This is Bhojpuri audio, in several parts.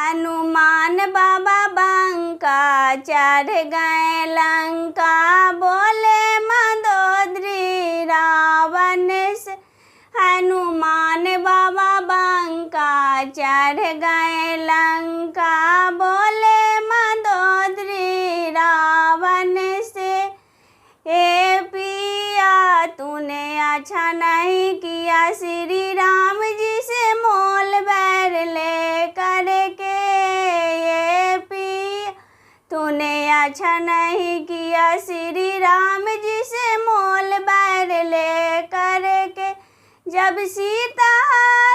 हनुमान बाबा बंका चढ़ गए लंका, बोले मंदोदरी रावण से। हनुमान बाबा बंका चढ़ गए लंका, बोले मंदोदरी रावण से। ए पिया तूने अच्छा नहीं किया, श्री राम जी से मोल बैर ले करके। ये पिया तूने अच्छा नहीं किया, श्री राम जी से मोल बैर ले करके। जब सीता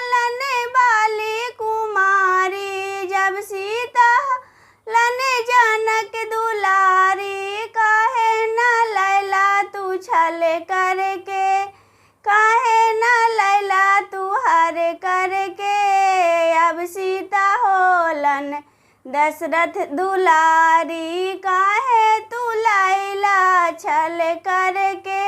लने वाली कुमारी, जब सीता लने जनक दुलारी, काहे न लैला तू छल करके, काहे न लैला तू हर करके। अब सीता होलन दशरथ दुलारी, काहे तू लैला छल करके।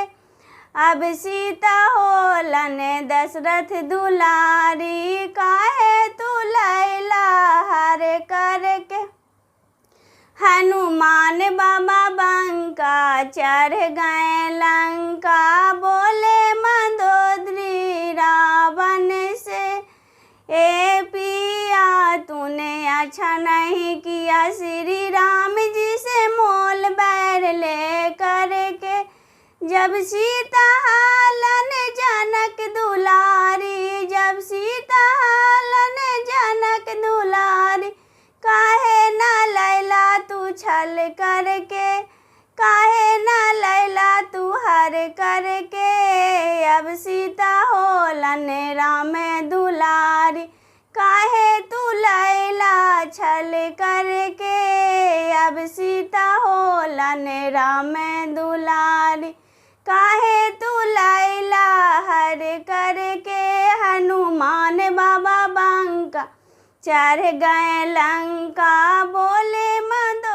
अब सीता होलन दशरथ दुलारी, काहे तू लैला हर करके। हनुमान बाबा बंका चढ़ गए लंका, बोले मंदोदरी रावण से। ए पिया तूने अच्छा नहीं किया, श्री राम जी से मोल बैर ले करके। जब सीता लन जनक दुलारी, जब सीता लन जनक दुलारी, काहे न लैला तू छल करके, काहे न लैला तू हर करके। अब सीता होलन राम दुलारी, काहे तू लैला छल करके। अब सीता होलन राम दुलारी, काहे तू लैला हर करके। हनुमान बाबा बंका चढ़ गए लंका, बोले मंदोदरी